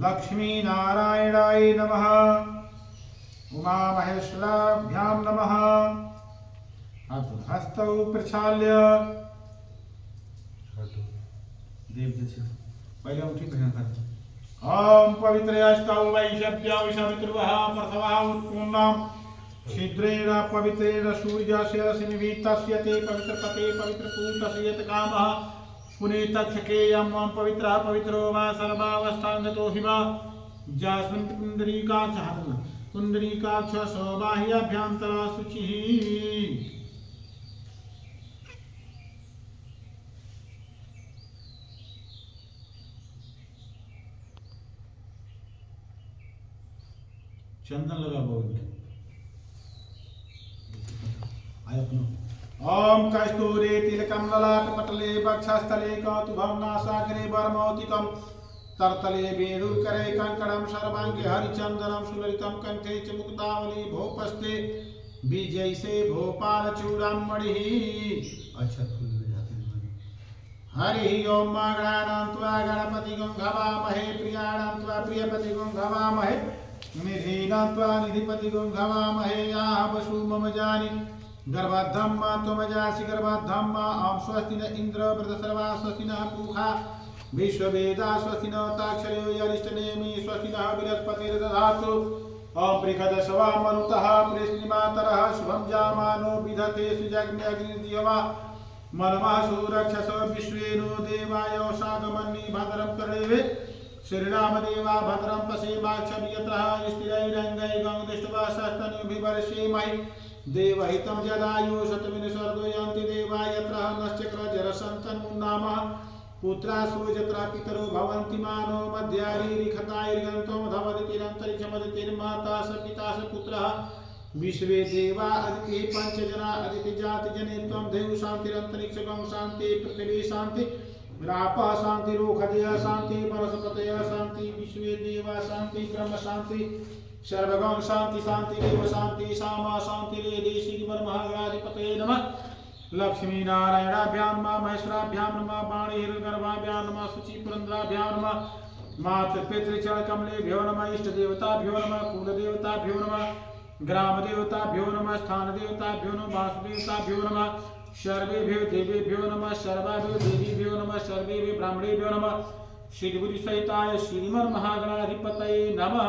लक्ष्मी नारायणाय नमः। उमा महेश्वराभ्यां नमः। हस्तौ प्रक्षाल्य पहले उठी ओम पवित्रस्तौ वैशव्याविषमित्रुवः प्रथमः उत्पूर्णम् छिद्रेण पवित्रेण सूर्यस्य निमित्तस्य ते पवित्रपते पवित्रपूतस्य यत् कामः पुनीतक्षकेयं पवित्रः पवित्रो वा सर्वावस्थांगतो हि वा जास्मिन् कुंडलीकाक्ष सौबाह्याभ्यन्तरा शुचिः। चंदन लगा बोल ओम कस्तूरे तिलकम ललाट पटले वक्षस्थले कौतुभं नासाग्रे वरमौतिकं तरतले वेणुकरे कंकणं सर्वांगे हरिचंदनं सुललितं कंठे च मुक्तावली भोपस्ते बीजैसे भोपाल चूड़ामणि। अच्छा हरि ओम गणानां त्वा गणपति गं घवामहे प्रियाणां त्वा प्रियपति गं घवामहे निधीनां त्वा निधिपति गं घवामहे। याः वसु मम जानि गर्भाद्धं त्वमजासि गर्भाद्धं ओम स्वस्ति न इंद्र वृद्धसर्वा स्वस्ति नः पूषा विश्ववेदा स्वस्ति न ताक्षर्यो यरिष्ठनेमि स्वस्ति नः बृहस्पतिर्दधातु। ओम बृहदशवा मरुतः पृश्निमातरः शुभं जामानो विधते सुजग्ने अग्निर्दिवा मनमः सुरक्षसो विश्वेनो देवाय सागमन्नि भद्रं कर्णेवे श्रीरामदेवा भद्रं पश्येमाक्षभियतः स्थिरैरङ्गैः गङ्गदृष्ट्वा सस्तनूभिवर्षेमहि देवहितं जदायु शतमिन स्वर्गो यान्ति देवा यत्र नश्चक्र जरसन्तन्मुन्नामः पुत्रासु यत्र पितरो भवन्ति मानो मध्यारीरिखताैर्गन्तो धवदितिरन्तरिक्षमदितिर्माता स पिता स पुत्रः विश्वे देवा अदिति पंचजना अदिति जाति जने त्वं देव शान्तिरन्तरिक्षगं शान्ति पृथिवी शान्ति रापः शान्ति रोखदय शान्ति परसपतय शान्ति विश्वे देवा शान्ति ब्रह्म शान्ति सर्वगं शांति शांति देव शांति सामा शांति रे श्री महागणाधिपतये नमः। लक्ष्मी नारायणाभ्यां नमः महेश्वराभ्यां नमः वाणी हिरण्यगर्भाभ्यां नमः शुचि पुरंदराभ्यां नमः मातृपितृचरण कमलेभ्यो नमः इष्ट देवताभ्यो नमः कुल देवताभ्यो नमः ग्राम देवताभ्यो नमः स्थान देवताभ्यो नमः वासुदेवताभ्यो नमः सर्वेभ्यो देवेभ्यो नमः सर्वाभ्यो देवीभ्यो नमः सर्वेभ्यो ब्राह्मणेभ्यो नमः श्री बुद्धि सहिताय श्रीमन महागणाधिपतये नमः।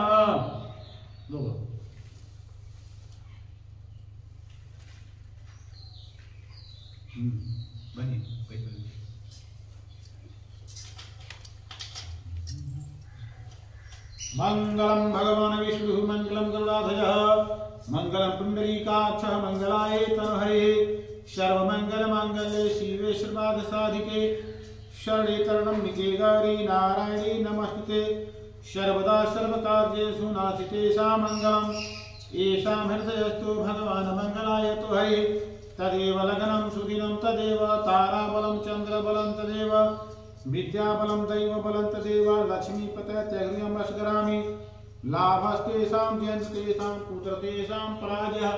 बनी मंगलम भगवान विष्णु मंगलम गरुड़ाध्वज मंगलम पुंडरीकाक्षः मंगलाय तनहरे सर्वमंगल मांगल्ये शिवे सर्वार्थ साधिके शरणे शरणम्बिके गौरी नारायणी नमस्ते सर्वदा सर्वकार्येषु नास्ति सा मंगलम् येषां हृदयस्तु भगवान् मंगलाय तु हरे तदेव लग्नं सुदिनं तदेव ताराबलं चन्द्रबलं तदेव विद्याबलं दैवबलं तदेव लक्ष्मीपतये अस्मरामि लाभस्तेषां जयन्तेषां पुत्रतेषां पराजयः।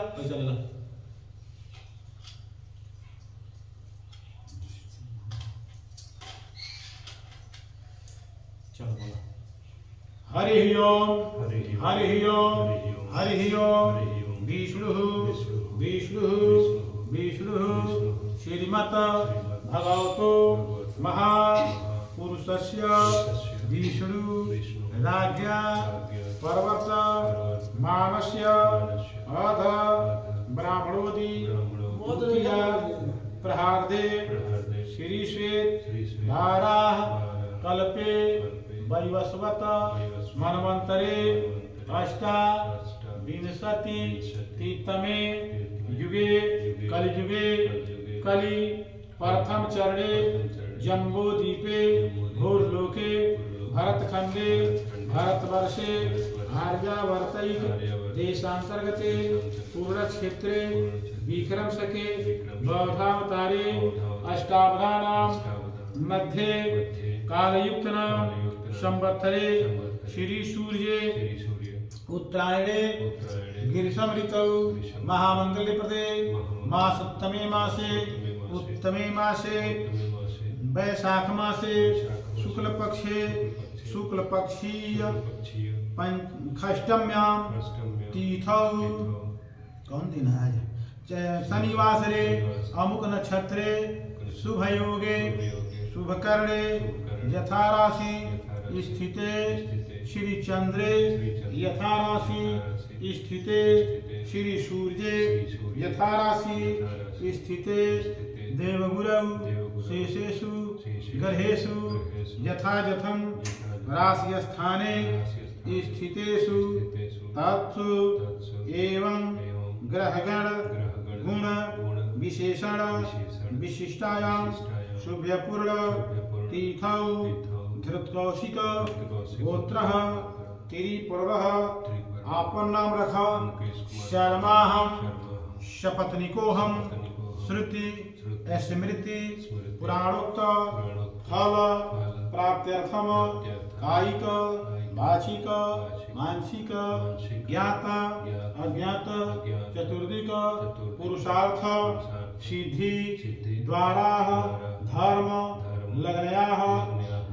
हरि ओम हरि ओम हरि ओम विष्णु विष्णु विष्णु श्रीमत भगवतो महापुरुषस्य विष्णु राज्ञा पर्वत मानस्य अध ब्राह्मणोदि प्रहार्दे श्रीश्वेत धारा कल्पे वैवस्वत मनवंतरे अष्टाविंशतितमे युगे कलियुगे कलि प्रथम चरणे जम्बोदीपे घोरलोके भरतखंडे भरतवर्षे आर्यावर्तैक देशांतर्गते पूर्णक्षेत्रे विक्रमशके बौद्धावतारे अष्टावधानां मध्ये कालयुक्तनां संवत्सरे श्री सूर्ये उत्तरायणे गिरीशम ऋतौ महामंगल प्रदे मासोत्तमे मासे उत्तमे मासे वैशाख मासे शुक्ल पक्षीय खष्टम्यां तीथौ कौन दिन है आज शनिवासरे अमुक नक्षत्रे शुभ योगे शुभ कर्णे यथा राशि स्थिते श्री चंद्रे यथा राशि स्थिते श्री सूर्ये यथा राशि स्थिते देवगुरौ शेषेषु ग्रहेषु यथायथं राशिस्थाने स्थितेषु तत्सु एवं ग्रहगण गुण विशेषण विशिष्टायां शुभ्यपूर्ण तीर्थौ धृतकौशिक गोत्रः तिरिपूर्वः आपन्नाम रख शर्माहं शपथनिकोहं श्रुति स्मृति पुराणोक्त फल प्राप्त्यर्थम कायिक वाचिक मानसिक ज्ञात अज्ञात चतुर्दिक पुरुषार्थ सिद्धि द्वारा धर्म लग्नया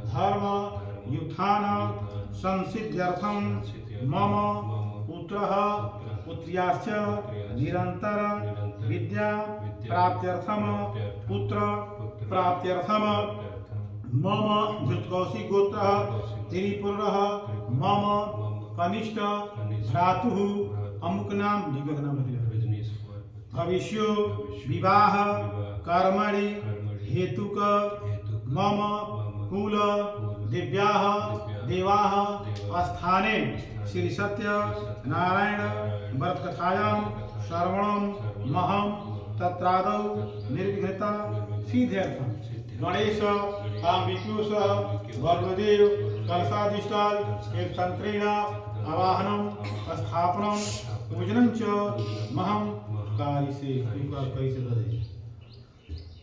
धर्म युत्थान संसिद्ध्यर्थम मम पुत्रः पुत्र्याश्च निरंतर विद्या प्राप्त्यर्थम पुत्र प्राप्त्यर्थम मम धृतकौशिक गोत्रः तिरिपुरः मम कनिष्ठ भ्रातुः अमुक नाम भविष्यो विवाह कर्मणि हेतुक मम कुल दिव्याः देवाः स्थाने श्री सत्य नारायण व्रतकथायां श्रवणं महं तत्रादौ निर्विघ्नता सिद्ध्यर्थं गणेश विष्णुष वर्णदेव कलशाधिष्ठान एक तंत्रेण आवाहनम स्थापनम पूजनं च महं कार्य से कैसे दे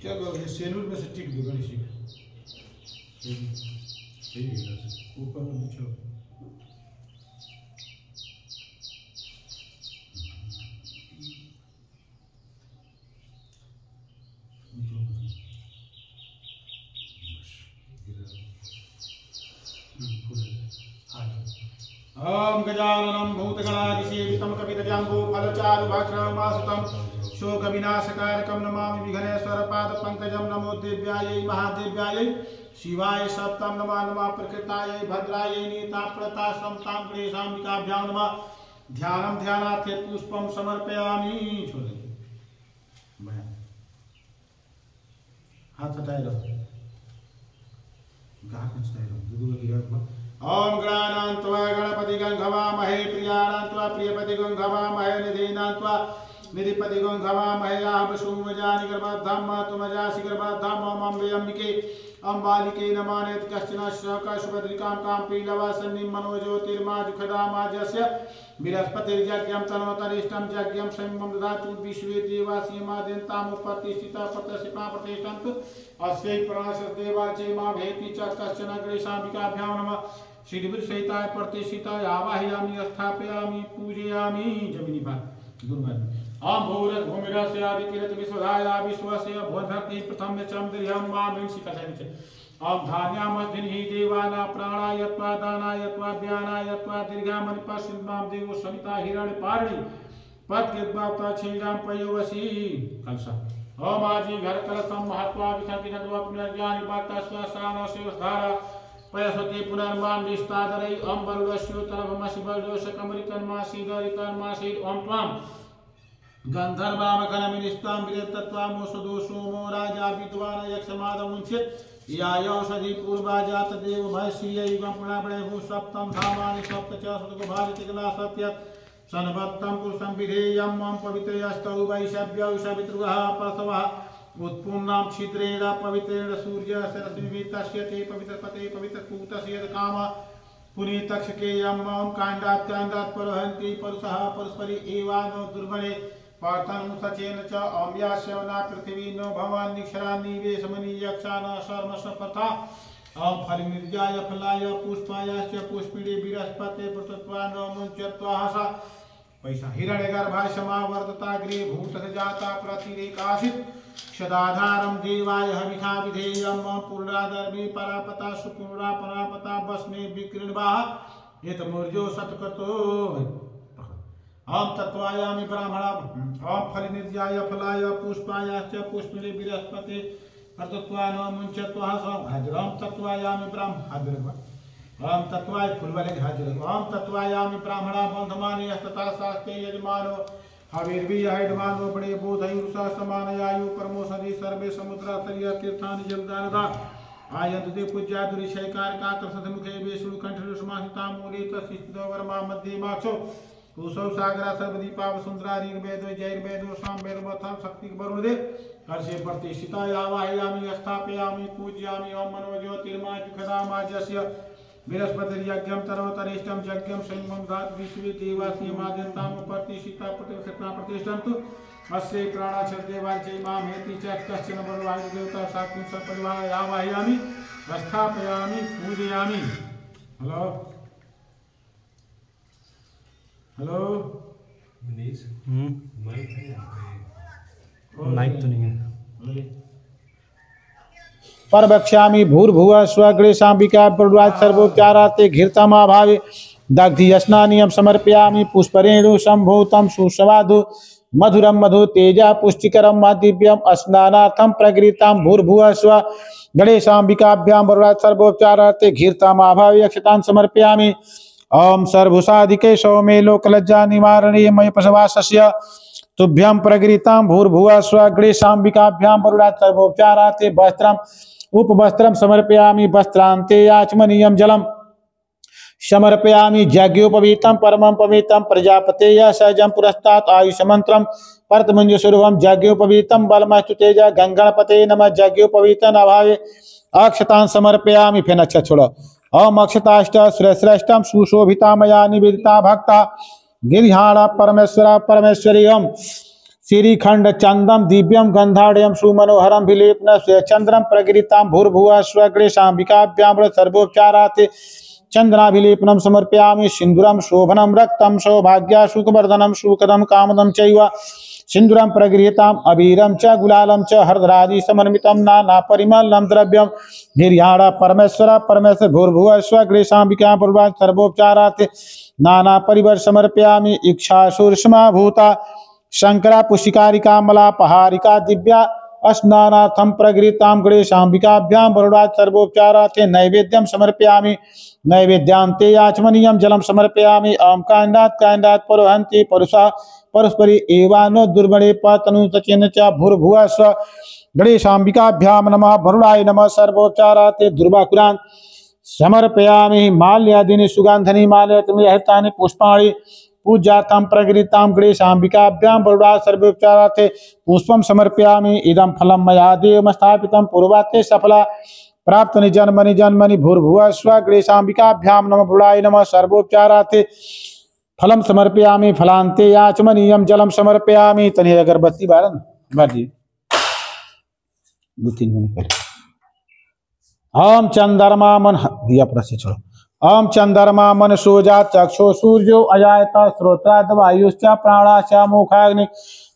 चलो सेनुर में से टिक दो गणेश ऊपर में नीचे ओम गजाननं भूतगणाधिसेवितं कपितजम्बो फलचारुभक्षणमासुतं शोकविनाशकारकं नमामि विघ्नेश्वरपादपङ्कजं नमो देव्यायै महादेव्यायै शिवाय सप्तं नमः नमः प्रकृतायै भद्रायै नीताप्रतासंतां गणेशाम्बिकाभ्यां नमः ध्यानं ध्यानार्थे पुष्पं समर्पयामि हाथ हटाए रहो ओम गणानान्त्वा गणपति गंघवामहे प्रियाणान्त्वा प्रियपति गंघवामहे निधीनान्त्वा निधिपति गंघवामहे आहवशूमजानि गर्भाधाम तुमजासि गर्भाधाम ओम अम्बे अम्बिके अम्बालिके नमानेत कश्चन श्रक सुभद्रिकां कां पीलवासन्निं मनोज्योतिर्मा जुखदामाजस्य बृहस्पतिर्यज्ञं तनोतरिष्टं यज्ञं संयमं ददातु विश्वे देवासीमाद्यन्ताम् उपतिष्ठिता प्रतिष्ठा प्रतिष्ठन्तु अस्यै प्राणसदेवार्चे मा भेति च कश्चन गणेशाम्बिकाभ्यां नमः श्रीविषयिताय प्रतिष्ठिताय आवाहयामि स्थापयामि पूजयामि जमिनीपा गुरुवार आम भूरस भूमिरस्य आदिकिरत विश्वधाया विश्वस्य भूधरति प्रथम चम दिर्यं मा मिंसि कथनिचे आम धान्यामस्दिनि देवाना प्राणायत्वा दानायत्वा व्यानायत्वा दीर्घामनि पश्चिमां देवो सविता हिरण्यपार्णी पद्यद्वाप्ता छेदां पयोवसी कलसा ओम आजी घर कलसं महत्वा विसंति नद्वा पुनर्ज्ञानि वार्ता स्वसानो सेवधारा पयसते पुनर्मान विस्तादरै अम्बरवस्योतरभमशिबलदोषकमरितन्मासीदरितन्मासीद ओम त्वां गंधर्वामखनमिनिस्तां विरतत्वां मोषधो सोमो राजा विद्वान यक्षमादमुञ्चित यायौषधि पूर्वाजात देव महर्षियैवं पुनः भू सप्तं धामानि सप्त च सुतकुभारितिकला सत्यत् सनवत्तं पुरुषं विधेयं मम पवित्रयस्तौ वैशव्यौ सवितृगः परसवः उत्पुन्नां क्षित्रेण पवित्रेण सूर्य सरस्वती तस्य ते पवित्रपते पवित्रकूटस्य काम पुनीतक्षकेयं मम काण्डात् परहन्ति परुषः परस्परि एवानो दुर्बले पार्थं सचेन च अम्यास्यवना पृथिवी नो भवान् निक्षरान्निवेशमनि यक्षान शर्मसपथा ओम फलिर्जाय फलाय पुष्पायाश्च पुष्पिणे विरस्पते प्रतत्वा नो मुञ्चत्वा हसा पैसा हिरण्यगर्भा समावर्तता गृहे भूत जाता प्रतिरेकासित क्षदाधारम देवाय हविषा विधेयम पूर्णादर्भि परापता सुपुरा परापता बसने विकृणवाह एत मूर्जो सतकतो ओम तत्वायामि ब्राह्मणा ओम फलिनिर्याय फलाय पुष्पायाश्च पुष्पिने बृहस्पति अर्तत्वान मुञ्चत्वा ओम तत्वायामि ब्राह्मण ओम तत्वाय फूल वाले हाजिर ओम तत्वायामि ब्राह्मणा बंधमाने तथा शास्त्रे यजमानो हविर्भी हयमानो बड़े बोधयुषा समान आयु परमो सदी सर्वे समुद्रा सरिया तीर्थानि जलदानदा आयन्ते पूज्या दुरिशैकार का कृष्ण मुखे वेशुल कंठलु समाहिता मूले तस्थितो वर्मा मध्ये माक्षो कुसौ सागरा सर्वदीपा वसुंधरा ऋग्वेद जैर्वेद सामवेद वथम शक्ति वरुणदे हर्षे प्रतिष्ठिता यावाहयामि स्थापयामि पूज्यामि ओम मनो ज्योतिर्मा जुखदामाजस्य बृहस्पतिर्यज्ञं तरोतरिष्टं यज्ञं संगमं धात विश्वे देवास्यमाद्यन्तां प्रतिष्ठिता प्रतिष्ठा प्रतिष्ठन्तु अस्य प्राणाक्षर देवार्चै मां हेति च कश्चन बलवायु देवता साक्षी सपरिवार यावाहयामि स्थापयामि पूजयामि। हेलो हेलो मनीष माइक तो नहीं है। परवक्ष्यामि भूर्भुवः स्वगणेशाम्बिका प्रभुराज सर्वोपचारार्थे घृतमाभावे दग्धि स्नानियं समर्पयामि पुष्परेणु सम्भूतं सुस्वादु मधुरं मधु तेजा पुष्टिकरं दिव्यं स्नानार्थं प्रगृहीतां भूर्भुवः स्व गणेशाम्बिकाभ्यां प्रभुराज सर्वोपचारार्थे घृतमाभावे अक्षतान् समर्पयामि। ओम सर्वभूषाधिके सौमे लोकलज्जा निवारणे मय पशवासस्य तुभ्यं प्रगृहीतां भूर्भुवः स्व गणेशाम्बिकाभ्यां प्रभुराज सर्वोपचारार्थे वस्त्रं उपवस्त्रं समर्पयामि वस्त्रान्ते आचमनीयं जलं समर्पयामि यज्ञोपवीतं परमं पवित्रं प्रजापतेय सहजं पुरस्तात् आयुषमन्त्रं परतमञ्जुस्वरूपं यज्ञोपवीतं बलमस्तु तेज गंगणपते नमः यज्ञोपवीतं अभावे अक्षतान् समर्पयामि। फिर अच्छा छोड़ो ओम अक्षताष्ट श्रेष्ठम सुशोभिता मया निवेदिता भक्ता गिरिहाण परमेश्वर परमेश्वरी ओम श्रीखंड चंदम दिव्यम गंधाढ़ सुमनोहरम विलेपन चंद्रम प्रगृहीतां भूर्भुवः स्व गणेशाम्बिकाभ्यां सर्वोपचारार्थे चंद्राभिलेपनम समर्पयामि। सिंदूरम शोभनम रक्तम सौभाग्य सुखवर्धनम सुखदम कामदम चैव सिंदूरम प्रगृहीतां अबीरम च गुलालम च हरदरादि समन्वितं नाना परिमलम द्रव्यम गिरिहाण परमेश्वर परमेश्वर भूर्भुवः स्व गणेशाम्बिकां प्रभुराज सर्वोपचारार्थे नाना परिवर समर्पयामि। इक्षासुरसमा भूता शंकरा पुष्टिकारिका मलापहारिका दिव्या स्नानार्थं प्रगृहीतां गणेशाम्बिकाभ्यां प्रभुराज सर्वोपचारार्थे नैवेद्यं समर्पयामि। नैवेद्यान्ते आचमनीयं जलं समर्पयामि। ओम काण्डात् परोहन्ति परुषा परस्परि एवानो दुर्बणे पतनु सचेन च भूर्भुवः स्व गणेशाम्बिकाभ्यां नमः वरुणाय नमः सर्वोपचारार्थे दुर्वाकुरान् समर्पयामि। माल्यादीनि सुगन्धनि माल्यतमिहतानि पुष्पाणि पूज्यार्थं प्रगृहीतां गणेशाम्बिकाभ्यां प्रभुराज सर्वोपचारार्थे पुष्पं समर्पयामि। इदं फलं मया देवमस्थापितं पूर्वाते सफला प्राप्तनि जन्मनि जन्मनि भूर्भुवः स्व गणेशाम्बिकाभ्यां नमः प्रभुराय नमः सर्वोपचारार्थे फलं समर्पयामि। फलान्ते आचमनीयं जलं समर्पयामि। तनि अगरबत्ती बारन बाजी 2-3 मिनट पहले ओम चंद्रमा मन दिया प्रश्न छोड़ो ओम चंद्रमा मन सोजा चक्षु सूर्यो अजायता श्रोत्राद वायुश्च प्राणाश्च मुखाग्नि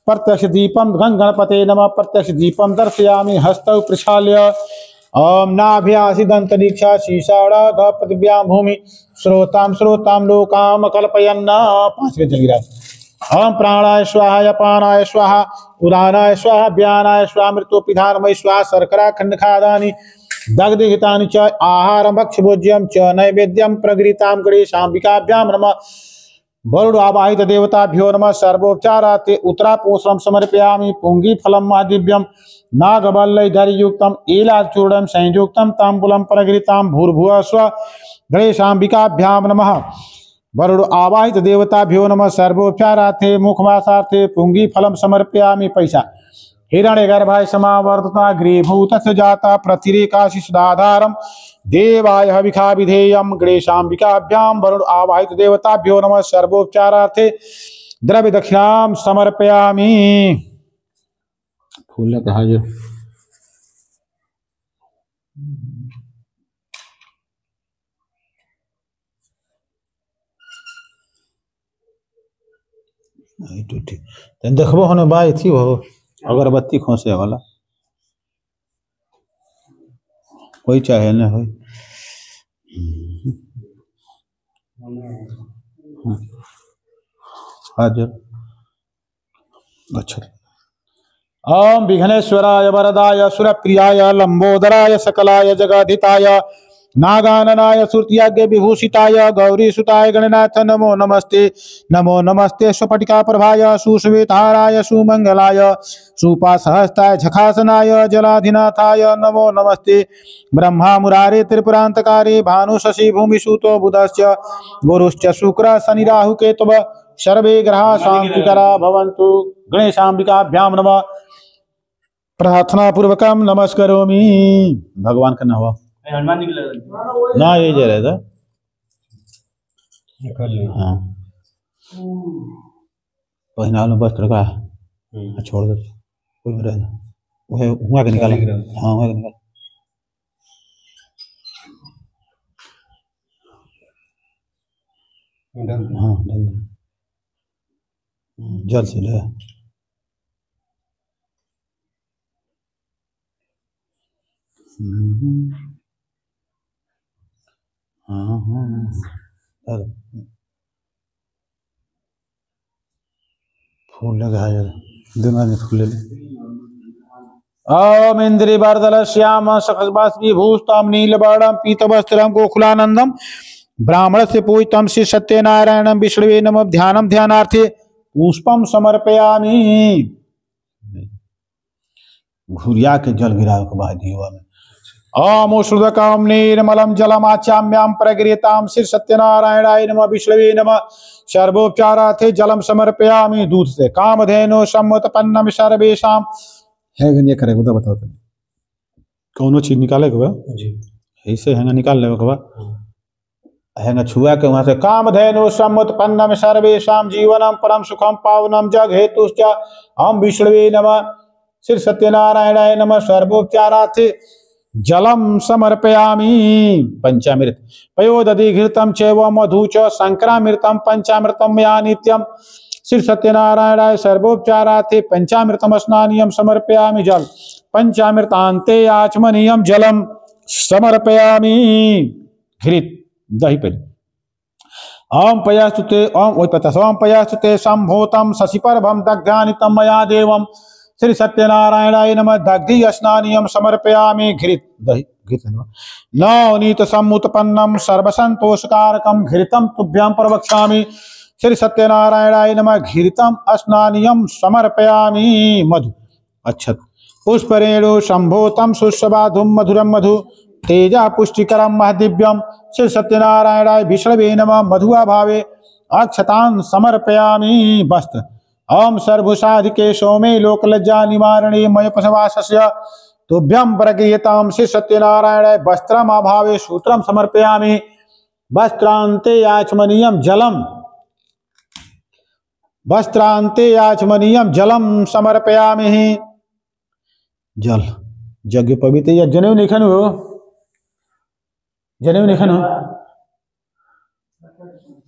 प्रत्यक्ष दीपम गणपते नमः प्रत्यक्ष दीपम दर्शयामि हस्तौ प्रक्षाल्य ओम नाभ्यासिदंतरीक्षा शीशाढ़ पृथिव्यां भूमि श्रोतां लोकाम कल्पयन् 5 के चल रहा ओम प्राणाय स्वाहा अपानाय स्वाहा उदानाय स्वाहा व्यानाय स्वाहा मृत्योपिधानमय स्वाहा शर्करा खंड खादानि दग्धहितानि च आहारं भक्ष्यभोज्यं च नैवेद्यं प्रगृहीतां गणेशाम्बिकाभ्यां नमः वरुण आवाहित देवताभ्यो नमः सर्वोपचारार्थे उत्तरापोषणं समर्पयामि। पुंगीफलं महादिव्यं नागवल्लैधर्युक्तम् एलाचूर्णं संयुक्तं ताम्बूलं प्रगृहीतां भूर्भुवः स्व गणेशाम्बिकाभ्यां नमः वरुण आवाहित देवताभ्यो नमः सर्वोपचारार्थे मुखवासार्थे पुंगीफलं समर्पयामि। पैसा हिरण्यगर्भाय समावर्तता गृहीभूतस्य जाता प्रतिरेकासि सुधाधारं देवाय हविषा विधेयं गणेशाम्बिकाभ्यां वरुण आवाहित देवताभ्यो नमः सर्वोपचारार्थे द्रव्य दक्षिणां समर्पयामि। फूल कहा जो नहीं तो ठीक देखबो होने बाई थी वो अगरबत्ती खोसे वाला कोई चाहे ना हो हाजिर अच्छा ओम विघ्नेश्वराय वरदाय सुरप्रियाय लंबोदराय सकलाय जगदिताय नागाननाय सुरत्याग्य विभूषिताय गौरीसुताय गणनाथ नमो नमस्ते स्वपटिका प्रभाय सुश्वेताराय सुमंगलाय सुपासहस्ताय झखासनाय जलाधिनाथाय नमो नमस्ते ब्रह्मा मुरारे त्रिपुरांतकारे भानु शशि भूमिसुतो बुधश्च गुरुश्च शुक्र शनि राहु केतव सर्वे ग्रहा शांतिकरा भवन्तु गणेशांबिकाभ्यां नमः प्रार्थना पूर्वकम नमस्करोमि भगवान का नाम हनुमान निकला ना ये जा रहा था हाँ पहना लो बस रखा छोड़ दो कोई मेरा वो हुआ के निकाला हाँ हुआ के निकाला हाँ डाल जल से ले फूल लगा दोनों ने फूल ले ओम इंद्री वर्दल श्याम सकसभूषतम नीलवर्णम पीतवस्त्रम गोकुलानंदम ब्राह्मण से पूजितम श्री सत्यनारायणम विष्णवे नमः ध्यानम ध्यानार्थे पुष्पम समर्पयामि घुरिया के जल गिरा के बाद दियो में ओम श्रुतकम निर्मलम जलम आचाम्याम प्रगृताम श्री सत्यनारायणाय नमः विष्णवे नमः सर्वोपचारार्थे जलम समर्पयामि दूध से कामधेनु सम्मुतपन्नम सर्वेषाम है ये करे बता बताओ तुम कौनो चीज निकाले के बा जी ऐसे हैंगा निकाल ले के बा हैंगा छुआ के वहां से कामधेनु सम्मुतपन्नम सर्वेषाम जीवनम परम सुखम पावनम जग हेतुश्च हम विष्णवे नमः श्री सत्यनारायणाय नमः सर्वोपचारार्थे जलम समर्पयामि पंचामृत पयोदधि घृतम चैव मधु च संक्रामृतम पंचामृतम मया नित्यम श्री सत्यनारायणाय सर्वोपचारार्थे पंचामृतम स्नानियम समर्पयामि जल पंचामृतांते आचमनीयम जलम समर्पयामि घृत दही पे ओम पयास्तुते ओम वही पता ओम पयास्तुते संभूतम शशिपर्भम दग्धानितम मया देवम श्री सत्यनारायणाय नमः दग्धि स्नानियम समर्पयामि घृत दही घृत नवनीत सम्मुतपन्नम सर्वसंतोषकारकम घृतम तुभ्यां प्रवक्ष्यामि श्री सत्यनारायणाय नमः घृतम स्नानियम समर्पयामि मधु अच्छत पुष्परेणु संभूतम सुस्वादुम मधुरम मधु तेजा पुष्टिकरम महदिव्यम श्री सत्यनारायणाय विष्णवे नमः मधुआ भावे अक्षतान समर्पयामि वस्त्र ओम सर्वभूषाधिके सोमे लोकलज्जा निवारणे मय पशवासस्य तुभ्यं प्रगीयतां श्री सत्यनारायणाय वस्त्रम अभावे सूत्रम समर्पयामि वस्त्रांते आचमनीयम जलम वस्त्रांते आचमनीयम जलम समर्पयामि जल यज्ञ पवित्र या जनेऊ निखन हो जनेऊ निखन हो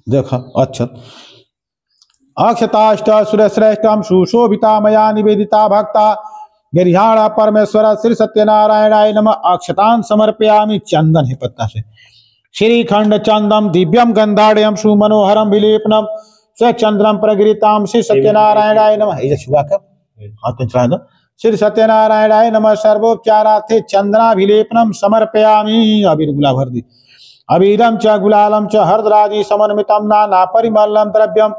देखा अच्छा अक्षताष्ट सुरश्रेष्ठम सुशोभिता मया निवेदिता भक्ता गिरिहाण परमेश्वर श्री सत्यनारायणाय नमः अक्षतान समर्पयामि चंदन है पत्ता से श्रीखंड चंदम दिव्यम गंधाढ़यम सुमनोहरम विलेपनम स चंद्रम प्रगृताम श्री सत्यनारायणाय नमः ये छुआ कर हाथ में चढ़ा दो श्री सत्यनारायणाय नमः सर्वोपचारार्थे चंद्राभिलेपनम समर्पयामि अबीर गुलाब हरदी अबीरम च गुलालम च हरदराजी समन्वितम नाना परिमलम द्रव्यम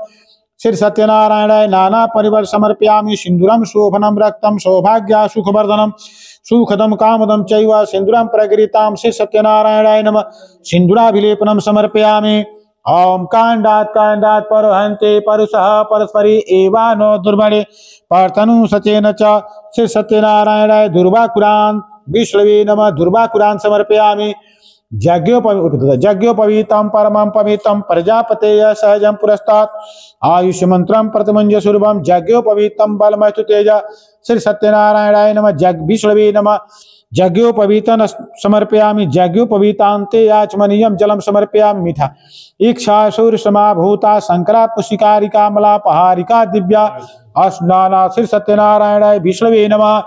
श्री सत्यनारायणाय नाना परिवर समर्पयामि सिंदूरम शोभनम रक्तम सौभाग्य सुखवर्धनम सुखदम कामदम चैव सिंदूरम प्रगृताम श्री सत्यनारायणाय नमः सिंदूराभिलेपनम समर्पयामि ओम कांडात परहन्ते परुषः परस्परि एवानो दुर्बणे पार्थनु सचेन च श्री सत्यनारायणाय दुर्वाकुरान विष्णवे नमः दुर्वाकुरान समर्पयामि यज्ञोपवीतम परमं पवित्रं प्रजापतेय सहजं पुरस्तात् आयुष मंत्रं प्रतिमंज सुरभम यज्ञोपवीतम बलमस्तु तेज श्री सत्यनारायणाय नमः जग विष्णवे नमः यज्ञोपवीतं समर्पयामि यज्ञोपवीतान्ते याचमनीयं जलं समर्पयामि मीठा इक्षासुरसमाभूता शंकरा पुष्टिकारिका मलापहारिका दिव्या अस्नाना श्री सत्यनारायणाय विष्णवे नमः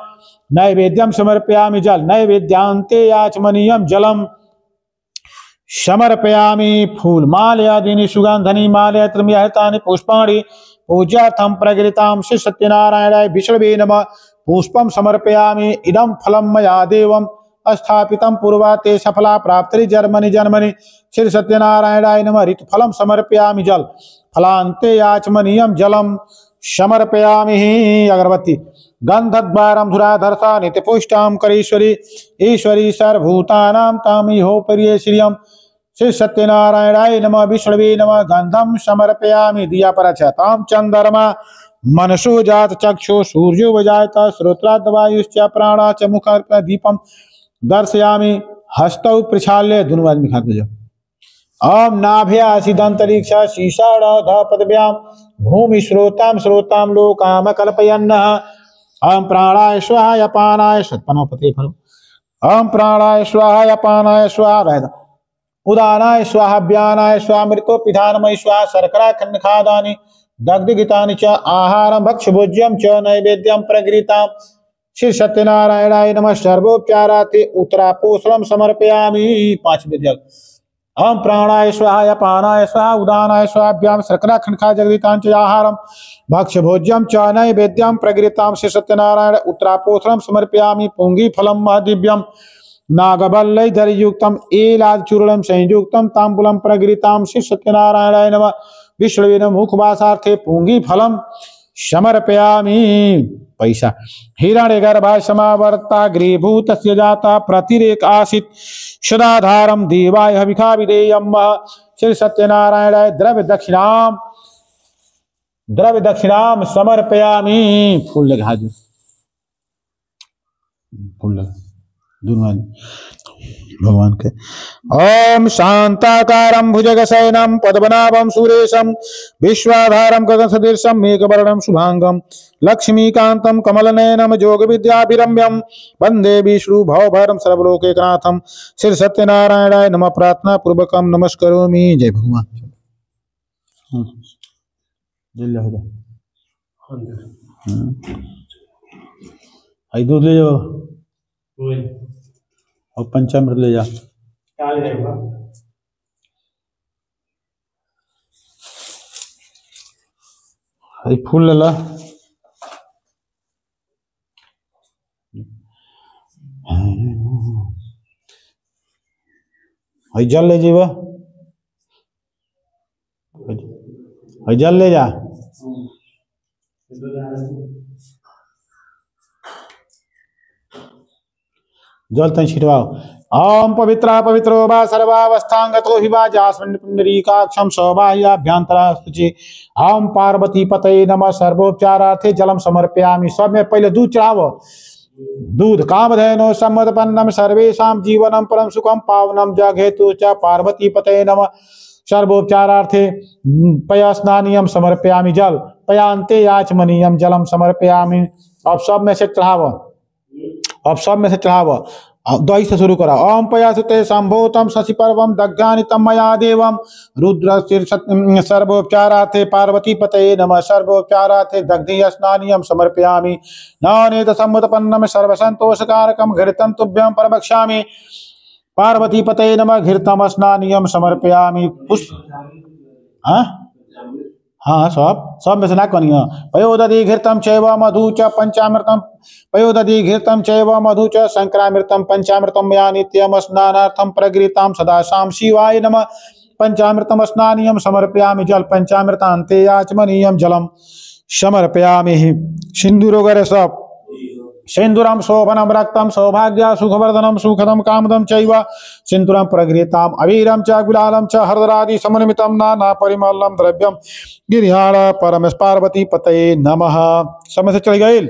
नैवेद्यं समर्पयामि जल नैवेद्यांते याचमनीयं जलम समर्पयामि फूल मालयादीनि सुगंधनि मालयत्रम्यहतानि पुष्पाणि पूज्यार्थं प्रगृतां श्री सत्यनारायणाय विष्णवे नमः पुष्पं समर्पयामि इदं फलं मया देवं स्थापितं पूर्वा ते सफला प्राप्ति जन्मनि जन्मनि श्री सत्यनारायणाय नमः ऋतुफलं समर्पयामि जल फलान्ते याचमनीयं जलं समर्पयामि अगरबत्ती गंधद्वारं धुराधर्षा नित्यपुष्टां करीश्वरी ईश्वरी सर्वभूतानां तामिहोपरि श्रियं श्री सत्यनारायणाय नमः विष्णवे नमः गंधं समर्पयामि दिया परचतां चंद्रमा मनसो जात चक्षु सूर्यो वजायत श्रोत्राद् वायुश्च प्राणा च मुख दीपं दर्शयामि हस्तौ प्रक्षाल्य दोनों आदमी हाथ बजाओ ओम नाभ्यासिदंतरिक्ष शीर्षाढ़ पदव्याम भूमि श्रोताम श्रोताम लोकाम कल्पयन्नः ओम प्राणाय स्वाहा अपानाय सत्पनोपते फलो ओम प्राणाय स्वाहा अपानाय स्वाहा रहता उदानाय स्वाहा व्यानाय स्वाहा मृतो पिधानमय स्वाहा शर्करा खंड खादानि दग्धगितानि च आहारं भक्ष्यभोज्यं च नैवेद्यं प्रगृहीतां श्री सत्यनारायणाय नमः सर्वोपचारार्थे उत्तरापोषणं समर्पयामि 5 विद्या ओम प्राणाय स्वाहा अपानाय स्वाहा उदानाय स्वाहा व्याम शर्करा खंड खा जगदितां च आहारं भक्ष्यभोज्यं च नैवेद्यं प्रगृहीतां श्री सत्यनारायण उत्तरापोषणं समर्पयामि पुंगी फलं महदिव्यं नागबल्लैधरयुक्तम् एलाचूर्णं संयुक्तं ताम्बूलं प्रगृहीतां श्री सत्यनारायणाय नमः विष्णवे नमः मुखवासार्थे पुंगी फलं समर्पयामि पैसा हिरण्यगर्भा समावर्ता गृहीभूतस्य जाता प्रतिरेक आसीत् सदाधारं देवाय हविखा विधेयं श्री सत्यनारायणाय द्रव्य दक्षिणां समर्पयामि फूल लगा हाथ फूल लगा दोनों भगवान के ओम शांताकारं भुजगशयनं पद्मनाभं सुरेशं विश्वाधारं गगनसदृशं मेघवर्णं शुभांगं लक्ष्मीकान्तं कमलनयनं योगविद्याभिरम्यं वन्दे विष्णु भवभरं सर्वलोकैकनाथं श्री सत्यनारायणाय नमः प्रार्थना पूर्वकं नमस्करोमि जय भगवान जल्दी हो जा दूध ले जाओ और पंचामृत ले जा अरे फूल ले ला जल ले जीवा जल ले जा जल तन छिटवाओ ओम पवित्रा पवित्रो वा सर्वावस्थांगतो हि वा जास्मिन् पुंडरीकाक्षं सौबाह्याभ्यंतरा शुचि ओम पार्वती पतये नमः सर्वोपचारार्थे जलम समर्पयामि सब में पहले दूध चढ़ावो दूध कामधेनो सम्मतपन्नम सर्वेषां जीवनं परम सुखम पावनम जगहेतु च पार्वती पतये नमः सर्वोपचारार्थे पयस्नानियम समर्पयामि जल पयांते याचमनीयम जलम समर्पयामि अब सब में से चढ़ावो दही से शुरू करा ओम पयासुते संभूतम शशि पर्वम दग्धानि तम मया देवम रुद्र सर्वोपचारार्थे पार्वती पतये नमः सर्वोपचारार्थे दग्धि स्नानियम समर्पयामि नवनीत सम्मुतपन्नम सर्वसंतोषकारकम घृतं तुभ्यं प्रवक्ष्यामि पार्वती पतये नमः घृतं स्नानियम समर्पयामि पुष्प हाँ सब में से ना कनिया पयोदधि घृतं चैव मधु च पंचामृतं पयोदधि घृतं चैव मधु च शंकरामृतं पंचामृतं मया नित्यं स्नानार्थं प्रगृहीतां सदाशां शिवाय नमः पंचामृतं स्नानियं समर्पयामि जल पंचामृतान्ते याचमनीयं जलं समर्पयामि सिन्दूरोगरे सब सिन्दूरं शोभनं रक्तं सौभाग्य सुखवर्धनं सुखदं कामदं चैव सिन्दूरं प्रगृहीताम् अवीरं च गुलालं च हरदरादि समन्वितं नाना परिमलं द्रव्यं गिरिहाण परमेश पार्वती पतये नमः। समय से चल गए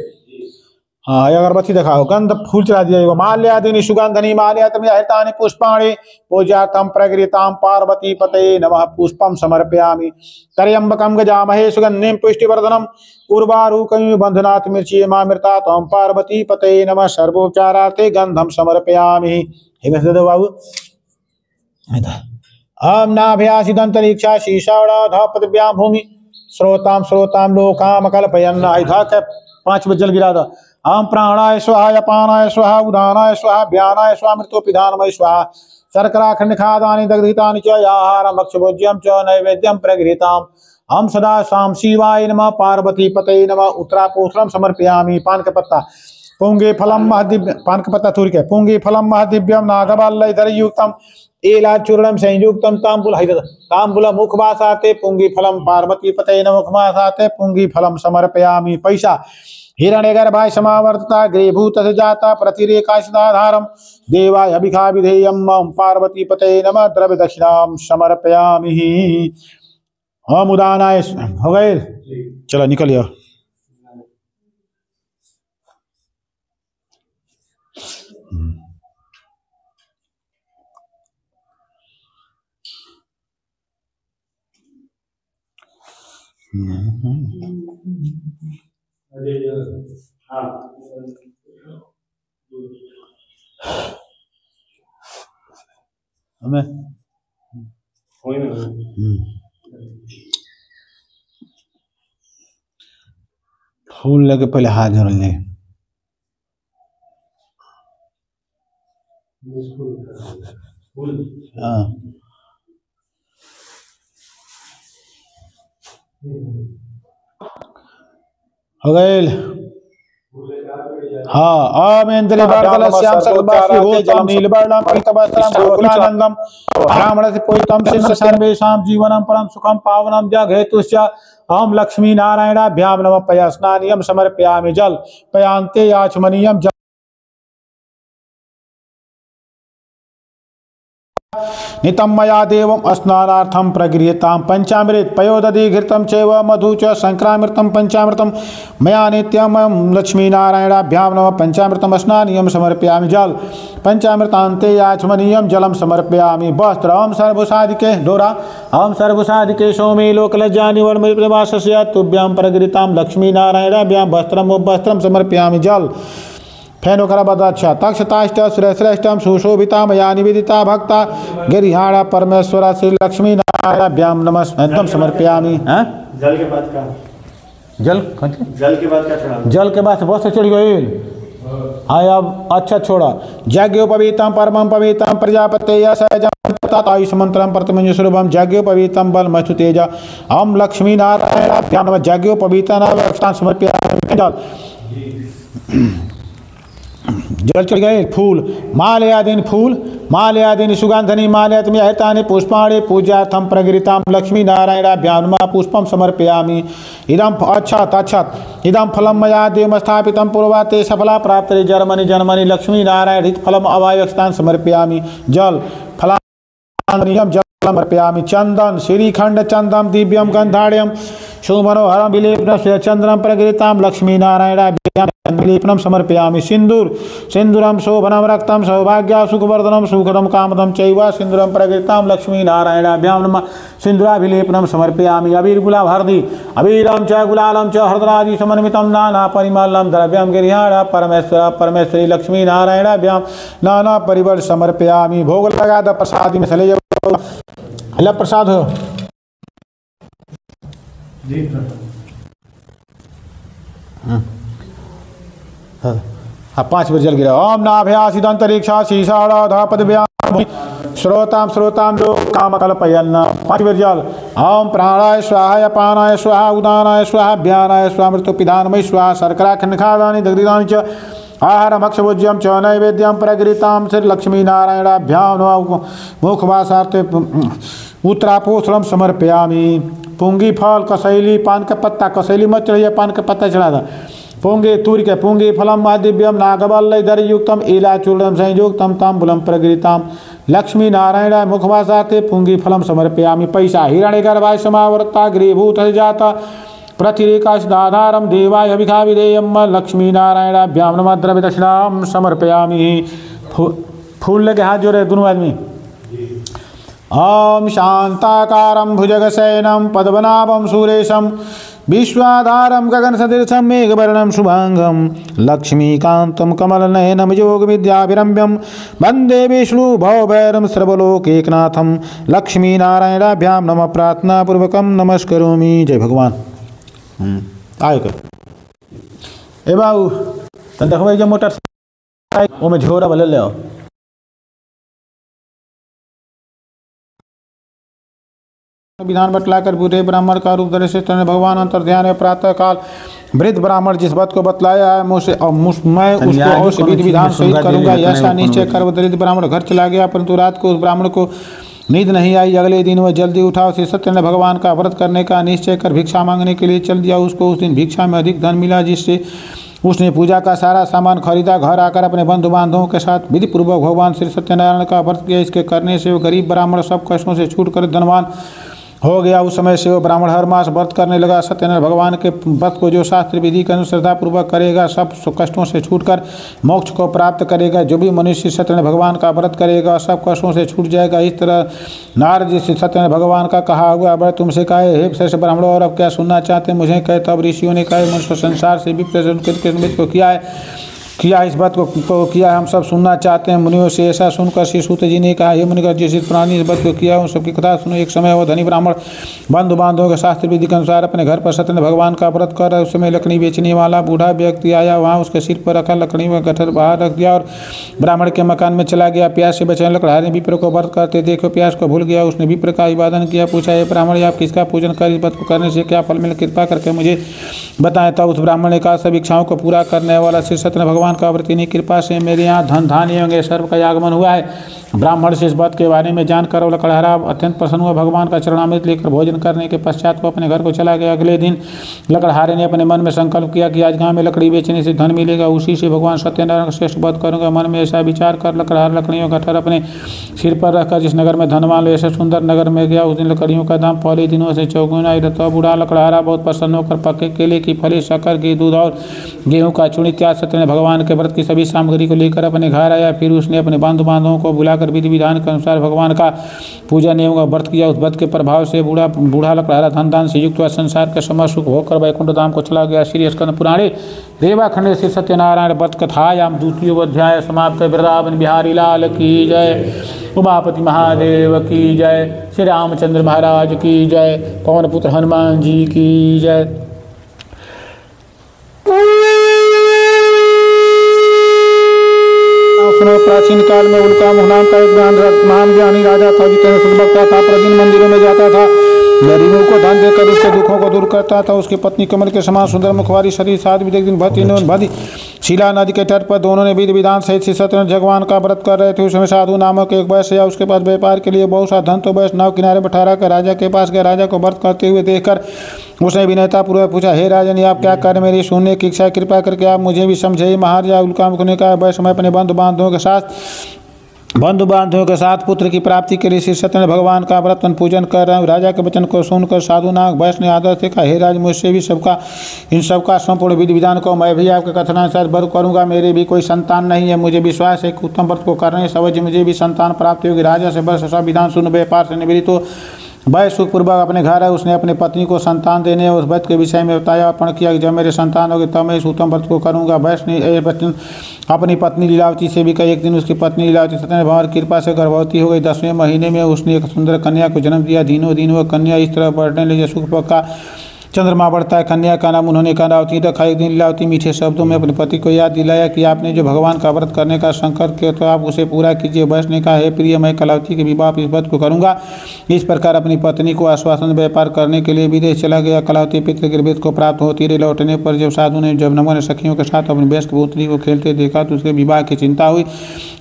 हाँ अगरबत्ती दिखाओ। गंध फूल चला दिया। माल्यादीनि सुगंधनि माल्यातम हरितानि पुष्पाणि पूजार्थं प्रगृहीतां पार्वती पतये नमः पुष्पं समर्पयामि। त्र्यंबकं गजामहे सुगंधिं पुष्टिवर्धनम् उर्वारुकमिव बन्धनात् मिर्चीयमामृतात् ॐ पार्वती पतये नमः सर्वोपचारार्थे गंधं समर्पयामि। हे वसुदेव बाबू ओम नाभ्यासिदंतरिक्षा शीशावड़ा पृथिव्यां भूमि श्रोतां लोकाम कल्पयन्। इधर के 5 बजे जल गिरा था। ओम प्राणाय स्वाहा अपानाय स्वाहा उदानाय स्वाहा व्यानाय स्वाहा मृत्युपिधानमय स्वाहा शर्करा खंडखादानि दग्धितानि च आहारं भक्षभोज्यं च नैवेद्यं प्रगृहीताम्। हम सदा शाम शिवाय नमः पार्वती पतये नमः उत्तरापोत्रम समर्पयामि। पान का पत्ता पुंगे फलम महदिव्य पान का पत्ता तुर्क पुंगे फलम महदिव्यम नागबल्लधरयुक्तम एलाचूर्णम संयुक्तम तांबूल मुखवासाते पुंगी फलम पार्वती पतये नमः मुखवासाते पुंगी फलम समर्पयामि। पैसा हिरण्यगर्भाय समावर्तता गृहभूत जाता प्रतिरेकाशधारम देवाय अभिखा विधेयम पार्वती पतये नमः द्रव्य दक्षिणाम समर्पयामि। हम उदानाय हो गए। चलो निकलिए। हमें फूल लगे पहले हाथ जोड़ ले। हाँ हो गए। हाँ अमेंद्र श्याम सकलबाष्पी भूतम नीलवर्णम पीतवस्त्रम गोकुलानंदम ब्राह्मणस्य पूजितं शिष्य सर्वेषां जीवनं परम सुखम पावनम जगहेतुश्च अहं लक्ष्मी नारायणाभ्यां नमः पयस्नानियं समर्पयामि। जल पयांते याचमनीयं नितं मया देवं स्नानार्थं प्रगृहीतां पंचामृत पयोदधि घृतं चैव मधु च संक्रामृतं पंचामृतं मया नित्यं लक्ष्मीनारायणाभ्यां नमः पंचामृतं स्नानियं समर्पयामि। जल पंचामृतान्ते याचमनीयं जलं समर्पयामि। वस्त्र ओम सर्वसाधिके डोरा ओम सर्वसाधिके सौमे लोकलज्जानि वर्णमृतवासस्य तुभ्यां प्रगृहीतां लक्ष्मीनारायणाभ्यां वस्त्रं समर्पयामि। जल फेनो करबद्ध तक्षताष्ट श्रेष्ठम सुशोभिता मया निवेदिता भक्ता गिरिहाड़ा परमेश्वर श्री लक्ष्मी नारायणाभ्यां नमः समर्पयामि। जल के बाद का जल के बाद क्या चढ़ा? जल के बाद से बहुत से चढ़ गए। हाँ अब अच्छा छोड़ा। यज्ञोपवीतम परमं पवित्रम प्रजापते आयुष्मंत्रम प्रतिमंजुस्वरूपम यज्ञोपवीतम बल मस्तु तेज हम लक्ष्मी नारायणाभ्यां नमः यज्ञोपवीतं समर्पयामि। जल चढ़ गए। फूल माल्यादीनि सुगंधनि माल्यातम हरितानि पुष्पाणि पूजार्थं प्रगृहीतां लक्ष्मी नारायणाभ्यां नमः पुष्पं समर्पयामि। इदं अच्छत इदं फलं मया देवं स्थापितं पूर्वाते सफला प्राप्ते जन्मनि लक्ष्मी नारायण हित फलम अवायक्षतां समर्पयामि। जल फलानियं जल समर्पयामि। चंदन श्रीखंड चंदम दिव्यम गंधाढ़्यम सुमनोहरम विलेपन चंद्रम प्रगृहीतां लक्ष्मी नारायणाभ्यां विलेपनम समर्पयामि। सिंदूरम शोभनम रक्तम सौभाग्य सुखवर्धनम सुखदम कामदम चैव सिंदूरम प्रगृहीतां लक्ष्मी नारायणाभ्यां नमः सिंदूराभिलेपनम समर्पयामि। अबीर गुलाब हरदि अबीरम च गुलालम च हरदरादि समन्वितं नाना परिमलम द्रव्यम गिरिहाड़ा परमेश्वरी लक्ष्मी नारायणाभ्यां नाना परिवर समर्पयामि। भोग लगा द प्रसाद में चले जाओ। प्रसाद हो हाँ 5 बजे जल गिरा। ओम नाभ्यासिदंतरिक्षा शीशाड़ा पदव्यां श्रोतां लोकाम कल्पयन्। 5 बजे जल। ओम प्राणाय स्वाहा अपानाय स्वाहा उदानाय स्वाहा व्यानाय स्वाहा मृत्युपिधानमय स्वाहा शर्करा खंडखादानि दग्धितानि च आहारं भक्षभोज्यं च नैवेद्यं प्रगृहीतां श्री लक्ष्मी नारायणाभ्यां नमः मुखवासार्थे उत्तरापोषणम समर्पयामि। पुंगी फल कसैली पान का पत्ता कसैली मत चढ़िए पान का पत्ता चढ़ा था। पुंगे तूर के पुंगी फलम महादिव्यम नागबल्लधरयुक्तम एलाचूर्णम संयुक्तम तांबूलम प्रगृहीतां लक्ष्मी नारायण मुखवासार्थे पुंगी फलम समर्पयामि। पैसा हिरण्यगर्भाय समावर्ता गृहभूत जाता प्रतिरेकाशदाधारम देवाय अभिखा विधेयम लक्ष्मीनारायणाभ्याम नमः द्रव्य दक्षिणाम समर्पयामि। फूल लेके हाथ जोड़े दोनों आदमी। ओम शांताकारं भुजगशयनं पद्मनाभं सुरेशं विश्वाधारं गगनसदृशं मेघवर्णं शुभांगं लक्ष्मीकान्तं कमलनयनं योगविद्याभिरम्यं वन्दे विष्णुभवभैरवं सर्वलोकैकनाथं लक्ष्मीनारायणाभ्यां नमः प्रार्थनापूर्वकं नमस्करोमि। जय भगवान। आयो कर ए बाबू तन देखबै जे मोटर ओमे झोरा भले ले आओ। विधान बतलाकर बूढ़े ब्राह्मण का रूप धरे से भगवान अंतर ध्यान में प्रातः काल वृद्ध ब्राह्मण जिस बात को बतलाया है मैं उसको विधि विधान सहित करूंगा। ऐसा निश्चय कर वो दरिद्र ब्राह्मण घर चला गया, परंतु रात को उस ब्राह्मण को नींद नहीं आई। अगले दिन वह जल्दी उठा, उसे सत्य ने भगवान का व्रत करने का निश्चय कर भिक्षा मांगने के लिए चल दिया। उसको उस दिन भिक्षा में अधिक धन मिला, जिससे उसने पूजा का सारा सामान खरीदा। घर आकर अपने बंधु बांधवों के साथ विधि पूर्वक भगवान श्री सत्यनारायण का व्रत किया। इसके करने से वो गरीब ब्राह्मण सब कष्टों से छूटकर धनवान हो गया। उस समय से वो ब्राह्मण हर मास व्रत करने लगा। सत्यनारायण भगवान के व्रत को जो शास्त्र विधि के अनुसार श्रद्धापूर्वक करेगा सब कष्टों से छूटकर मोक्ष को प्राप्त करेगा। जो भी मनुष्य सत्यनारायण भगवान का व्रत करेगा सब कष्टों से छूट जाएगा। इस तरह नारद जी से सत्यनारायण भगवान का कहा हुआ वह तुमसे कहे हे श्रेष्ठ ब्राह्मणों और अब क्या सुनना चाहते हैं मुझे कहे। तब ऋषियों ने कहे मनुष्य संसार से विप्र को किया इस बात को किया हम सब सुनना चाहते हैं। मुनियों से ऐसा सुनकर श्री सूत जी ने कहा हे मुनिगर जिस प्राणी इस बात को किया उन सबकी कथा सुनो। एक समय वो धनी ब्राह्मण बंधु बांधवों के शास्त्र विधि के अनुसार अपने घर पर सत्यनारायण भगवान का व्रत कर रहा। उस समय लकड़ी बेचने वाला बूढ़ा व्यक्ति आया, वहाँ उसके सिर पर रखा लकड़ी में गठर बाहर रख दिया और ब्राह्मण के मकान में चला गया। प्यास से बचाने लकड़हारे ने विप्र को व्रत करते देखो प्यास को भूल गया। उसने विप्र का अभिवादन किया, पूछा हे ब्राह्मण आप किसका पूजन कर इस व्रत को करने से क्या फल मिले, कृपा करके मुझे बताएं। तब उस ब्राह्मण ने कहा सभी इच्छाओं को पूरा करने वाला श्री सत्यनारायण भगवान का व्रत इन्हीं कृपा से मेरे यहाँ धन धान्य एवं सर्व का आगमन हुआ है। ब्राह्मण से इस बात के बारे में जानकर और लकड़हारा अत्यंत प्रसन्न हुआ। भगवान का चरणामृत लेकर भोजन करने के पश्चात वो अपने घर को चला गया। अगले दिन लकड़हारे ने अपने मन में संकल्प किया कि आज गांव में लकड़ी बेचने से धन मिलेगा, उसी से भगवान सत्यनारायण का श्रेष्ठ व्रत करूंगा। मन में ऐसा विचार कर लकड़हार लकड़ियों का गठर अपने सिर पर रखकर जिस नगर में धनवान लो ऐसे सुंदर नगर में गया। उस दिन लकड़ियों का दाम पहले दिनों से चौगुना ही रहता। बूढ़ा लकड़हारा बहुत प्रसन्न होकर पक्के केले की फली, शक्कर, घी, दूध और गेहूं का चूर्ण इत्यादि सत्यनारायण भगवान के व्रत की सभी सामग्री को लेकर अपने घर आया। फिर उसने अपने बंधु बांधवों को बुलाकर विधि विधान के अनुसार भगवान का पूजन एवं व्रत किया। उस व्रत के प्रभाव से बूढ़ा लकड़हारा धन दान से युक्त हुआ। संसार के समय सुख होकर वैकुंठ धाम को चला गया। श्री स्कंद पुराणे रेवाखंड श्री सत्यनारायण व्रत कथायाम द्वितीय अध्याय समाप्त। वृंदावन बिहारी लाल की जय, उमापति महादेव की जय, श्री रामचंद्र महाराज की जय, पवन पुत्र हनुमान जी की जय। प्राचीन काल में उल्का मुह नाम का एक महान ज्ञानी राजा था, जितने सद्भक्ता था, प्रतिदिन मंदिरों में जाता था, गरीबों को दान देकर उसके दुखों को दूर करता था। उसकी पत्नी कमल के समान सुंदर मुखवारी शरीर साथ भी एक दिन भक्ति शिला नदी के तट पर दोनों ने विधि विधान सहित श्री सत्यनारायण भगवान का व्रत कर रहे थे। उस समय साधु नामक एक वैश्य या उसके पास व्यापार के लिए बहुत सा धन तो वैश्य नाव किनारे बैठा कर राजा के पास गया। राजा को व्रत करते हुए देखकर उसने विनयता पूर्वक पूछा हे राजन आप क्या कर मेरी सुनने की इच्छा, कृपा करके आप मुझे भी समझे। महाराजा उल्कामुख ने कहा वैश्य मैं अपने बंधु बांधवों के साथ पुत्र की प्राप्ति के लिए श्री सत्यनारायण भगवान का व्रत पूजन कर रहा हूँ। राजा के वचन को सुनकर साधु नाग वैश्य ने आदर से कहा हे राज मुझसे भी इन सबका संपूर्ण विधि विधान को मैं भी आपके कथनानुसार व्रत करूंगा। मेरे भी कोई संतान नहीं है, मुझे विश्वास है कि उत्तम व्रत को करने से अवश्य मुझे भी संतान प्राप्ति होगी। राजा से वर्ष सब विधान सुन व्यापार से निवृत्त तो वह सुखपूर्वक अपने घर है। उसने अपनी पत्नी को संतान देने और उस व्रत के विषय में बताया अर्पण किया कि जब मेरे संतान होगी तब मैं इस उत्तम व्रत को करूंगा। वैश्य ने वचन अपनी पत्नी लीलावती से भी कही। एक दिन उसकी पत्नी लीलावती सत्यनारायण भगवान की कृपा से गर्भवती हो गई। 10वें महीने में उसने एक सुंदर कन्या को जन्म दिया। दिनों दिन वह कन्या इस तरह बढ़ने लगी सुख का चंद्रमा बढ़ता है। कन्या का नाम उन्होंने लीलावती रखा। एक दिन लीलावती मीठे शब्दों में अपने पति को याद दिलाया कि आपने जो भगवान का व्रत करने का संकल्प किया तो आप उसे पूरा कीजिए। वैश्य ने कहा हे प्रिय मैं कलावती के विवाह इस व्रत को करूंगा। इस प्रकार अपनी पत्नी को आश्वासन व्यापार करने के लिए विदेश चला गया। कलावती पितृ के व्रत को प्राप्त होती रही। लौटने पर जब साधु ने जब नमो ने सखियों के साथ अपनी वयस्क पुत्री को खेलते देखा तो उसके विवाह की चिंता हुई।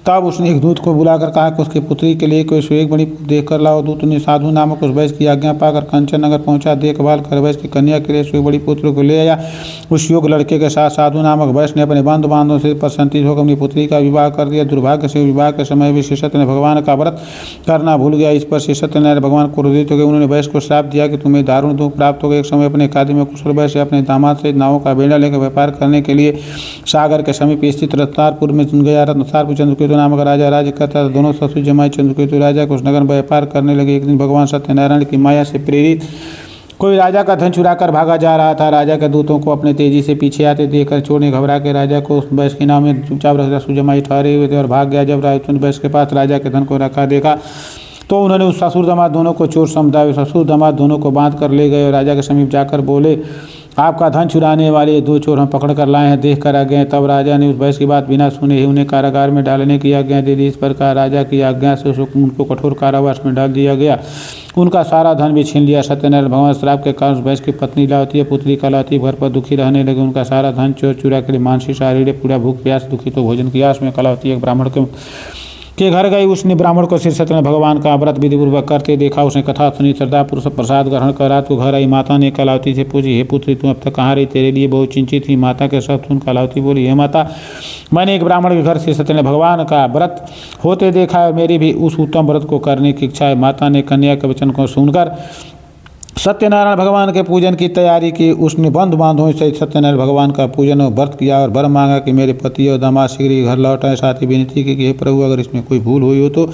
तब उसने एक दूत को बुलाकर कहा कि उसकी पुत्री के लिए कोई सुएग बड़ी देखकर लाओ। दूत ने साधु नामक उस वैश्य की आज्ञा पाकर कंचन नगर पहुंचा। देखभाल कर वैश्य की कन्या के लिए उसके बड़ी पुत्र को ले आया। उस योग्य लड़के के साथ साधु नामक वैश्य ने अपने बंधु बांधवों से प्रसन्नचित्त होकर अपनी पुत्री का विवाह कर दिया। दुर्भाग्य से विवाह के समय भी श्री सत्य ने भगवान का व्रत करना भूल गया। इस पर श्री सत्यनारायण भगवान क्रोधित हो गए। उन्होंने वैश्य को श्राप दिया कि तुम्हें दारुण दुख प्राप्त हो गया। एक समय अपने कादी में कुशल वैश्य अपने दामाद से नावों का बेड़ा लेकर व्यापार करने के लिए सागर के समीप स्थित रत्नारपुर में गया। रत्नारपुर चंद्रकेतु नामक राजा राज्य करता था। दोनों ससुर जमाई चंद्रकेतु राजा को उस नगर में व्यापार करने लगे। एक दिन भगवान सत्यनारायण की माया से प्रेरित कोई राजा का धन चुराकर भागा जा रहा था। राजा के दूतों को अपने तेजी से पीछे आते देखकर चोर ने घबरा के राजा को उस वैश्य के नाम में चुपचाप रखा। सुजमाई ठहरे हुए थे और भाग गया। जब राजचंद्र वैश्य के पास राजा के धन को रखा देखा तो उन्होंने उस ससुर दामाद दोनों को चोर समझाया। ससुर दामाद दोनों को बांध कर ले गए और राजा के समीप जाकर बोले, आपका धन चुराने वाले 2 चोर हम पकड़ कर लाए हैं, देख कर आ गए। तब राजा ने उस वैश्य की बात बिना सुने ही उन्हें कारागार में डालने की आज्ञा दे दी। इस प्रकार राजा की आज्ञा से उनको कठोर कारावास में डाल दिया गया। उनका सारा धन भी छीन लिया। सत्यनारायण भगवान श्राप के कारण वैश्य की पत्नी लावती पुत्री कलावती घर पर दुखी रहने लगे। उनका सारा धन चोर चुरा के लिए मानसिक शारीरिक पूरा भूख प्यास दुखी तो भोजन की आस में कलावती एक ब्राह्मण के घर गई। उसने ब्राह्मण को श्री सत्यनारायण भगवान का व्रत विधिपूर्वक करते देखा। उसने कथा सुनी, श्रद्धापूर्वक प्रसाद ग्रहण कर रात को घर आई। माता ने कलावती से पूछी, हे पुत्री तुम अब तक कहाँ रही? तेरे लिए बहुत चिंतित थी। माता के शब्द सुन कलावती बोली, हे माता, मैंने एक ब्राह्मण के घर श्री सत्यनारायण भगवान का व्रत होते देखा है। मेरी भी उस उत्तम व्रत को करने की इच्छा है। माता ने कन्या के वचन को सुनकर सत्यनारायण भगवान के पूजन की तैयारी की। उसने बंधु बांधवों से सत्यनारायण भगवान का पूजन और व्रत किया और वर मांगा कि मेरे पति और दामाद शीघ्र ही घर लौट आए। साथ ही विनती की कि हे प्रभु, अगर इसमें कोई भूल हुई हो तो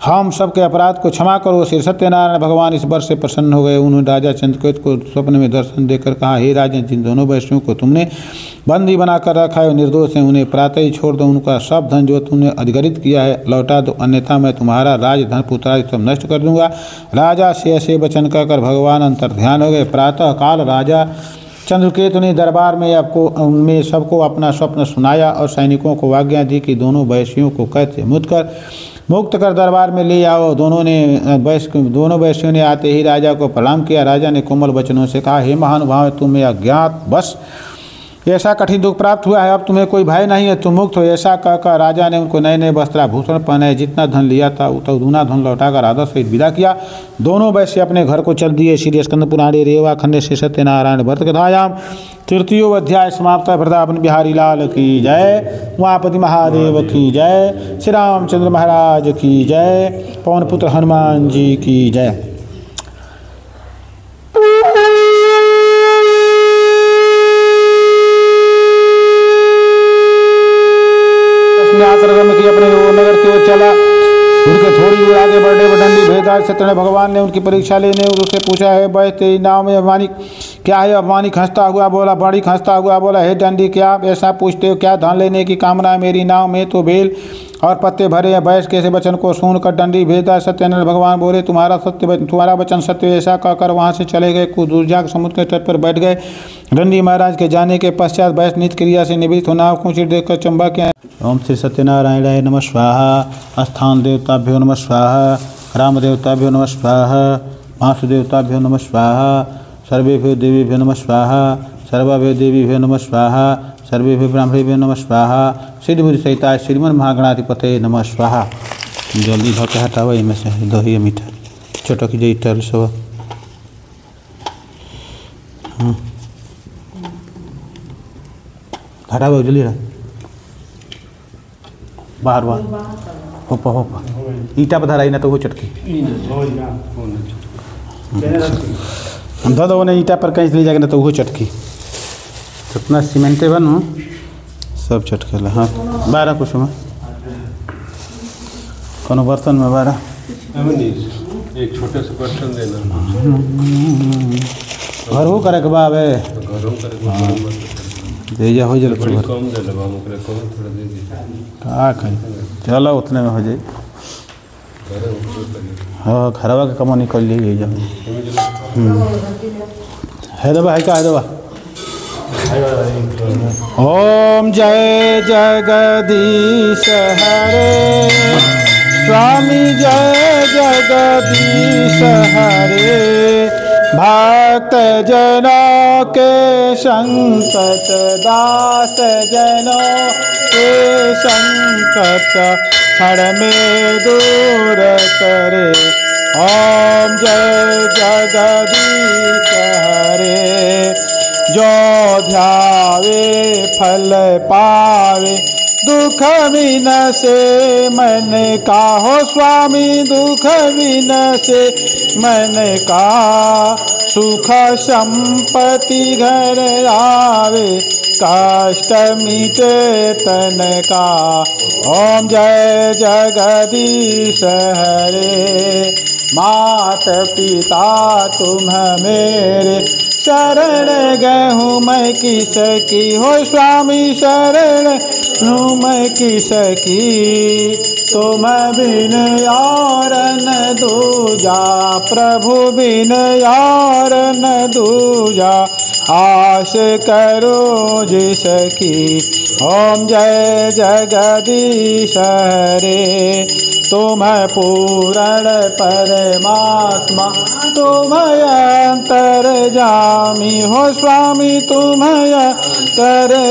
हम सबके अपराध को क्षमा करो। श्री सत्यनारायण भगवान इस वर से प्रसन्न हो गए। उन्होंने राजा चंद्रकेतु को स्वप्न में दर्शन देकर कहा, हे राजन, जिन दोनों वैश्यों को तुमने बंदी बनाकर रखा है निर्दोष है, उन्हें प्रातः ही छोड़ दो। उनका सब धन जो तुमने अधिग्रहित किया है लौटा दो, अन्यथा मैं तुम्हारा राज धन पुत्रादि सब नष्ट कर दूंगा। राजा से ऐसे वचन कहकर भगवान अंतर्ध्यान हो गए। प्रातः काल राजा चंद्रकेतु ने दरबार में सबको अपना स्वप्न सुनाया और सैनिकों को आज्ञा दी कि दोनों वैश्यों को कैद से मुक्त कर दरबार में ले आओ। दोनों वैश्यों ने आते ही राजा को प्रणाम किया। राजा ने कोमल वचनों से कहा, हे महानुभाव, तुम्हें अज्ञात बस ऐसा कठिन दुख प्राप्त हुआ है, अब तुम्हें कोई भय नहीं है, तुम मुक्त हो। ऐसा कहकर राजा ने उनको नए नए वस्त्राभूषण पहनाए। जितना धन लिया था उतना दूना धन लौटाकर आदर सहित विदा किया। दोनों वैश्य अपने घर को चल दिए। श्री स्कंद पुराणे रेवा खंडे श्री सत्यनारायण व्रत कथायाम तृतीयो अध्याय समाप्त। वृंदावन बिहारी लाल की जय, उमापति महादेव की जय, श्री रामचंद्र महाराज की जय, पवन पुत्र हनुमान जी की जय। आश्रम की अपने नगर की ओर चला। उनके थोड़ी दूर आगे बढ़ने पर दंडी भेदार सत्यनारायण भगवान ने उनकी परीक्षा लेने और उससे पूछा, है भाई तेरी नाव में अभिमानी क्या है? अभिमानी हंसता हुआ बोला, बड़ी हंसता हुआ बोला, हे दंडी, क्या आप ऐसा पूछते हो? क्या धन लेने की कामना है? मेरी नाव में तो बेल और पत्ते भरे हैं। वैश्य के वचन को सुनकर दंडी भेदार सत्यनारायण भगवान बोले, तुम्हारा वचन सत्य। ऐसा कहकर वहाँ से चले गए। कुछ दूर जाकर समुद्र के तट पर बैठ गए। दंडी महाराज के जाने के पश्चात वैश्य नित्य क्रिया से निवृत्त होना कुछ देखकर चंबा के ओम श्री सत्यनारायणाय नमः स्वाहा। स्थान देवताभ्यो नमः स्वाहा। राम देवताभ्यो नमः स्वाहा। वासु देवताभ्यो नमः स्वाहा। सर्वेभ्यो देवीभ्यो नमः स्वाहा। सर्वाभ्यो देवीभ्यो नमः स्वाहा। सर्वेभ्यो ब्राह्मणेभ्यो नमः स्वाहा। सिद्ध बुद्धि सहिता श्रीमन महागणाधिपते नमः स्वाहा। जल्दी धो के हटाओ इनमें से दही मीठा चटक जाई टल सब। हटाओ जल्दी रहा बाहर होपा ईटा पर धराई ना तो वो चटकी हम धो दो नहीं ईटा पर कहीं ले जाएगा ना तो वो चटकी। कितना सीमेंटे बनो सब चटके ला। हाँ 12 कुछ में कोनो बर्तन में 12 एक छोटे से बर्तन देना घर हो करे के बाबे दे जा हो जल कम दे लबा ओकरे कम थोड़ा दे दी का कहीं चलो उतने में हो जाए। हाँ घरवा के कमा निकल लिए जा है दबा है का है दबा। ओम जय जगदीश हरे स्वामी जय जगदीश हरे। भक्त जनों के संकट दास जनों के संकट क्षण में दूर करे। ओम जय जगदीश हरे। फल पावे दुख विनसे मन का हो स्वामी दुख विनसे मन का सुख संपत्ति घर आवे कष्ट मिटे तन का। ओम जय जगदीश हरे मात पिता तुम मेरे शरण गहूँ मैं किसकी हो स्वामी शरण हूँ मैं किसकी तुम बिन और न दूजा प्रभु बिन और न दूजा आश करो जिसकी। ओम जय जगदीश हरे तुम पूर्ण परमात्मा तुम अंतर्यामी हो स्वामी तुम अंतर्यामी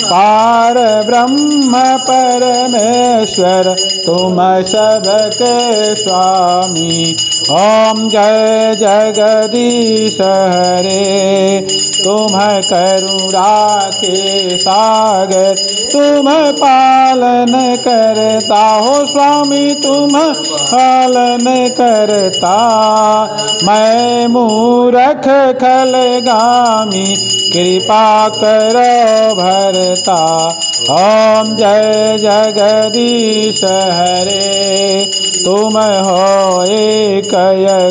पार ब्रह्म परमेश्वर तुम सबके स्वामी। ओम जय जगदीश हरे तुम करुणा के सागर तुम पालन करता हो स्वामी तुम पालन करता मैं मूर्ख खलगामी कृपा करो भरता। ओम जय जगदीश हरे तुम हो एक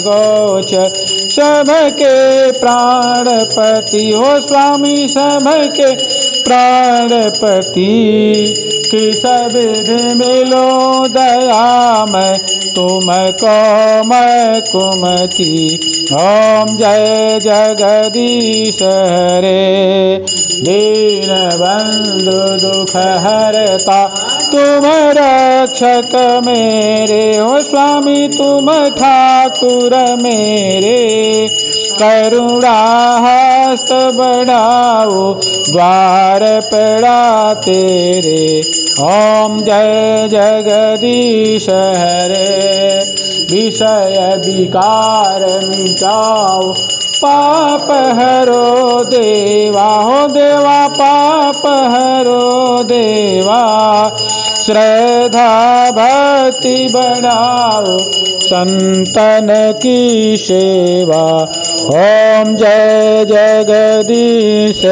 गोचर सबके प्राणपति हो स्वामी सबके प्राणपति किस विधि मिलो दया मैं तुम को मैं कुमति। ओम जय जगदीश हरे दीन बंधु दुख हरता तुम रक्षक मेरे हो स्वामी तुम ठाकुर मेरे करुणा हस्त बढ़ाओ द्वार पड़ा तेरे। ओम जय जगदीश हरे विषय विकार मिटाओ पाप हरो देवा हो देवा पाप हरो देवा श्रद्धा भक्ति बढ़ाओ संतन की सेवा। ओम जय जगदीश।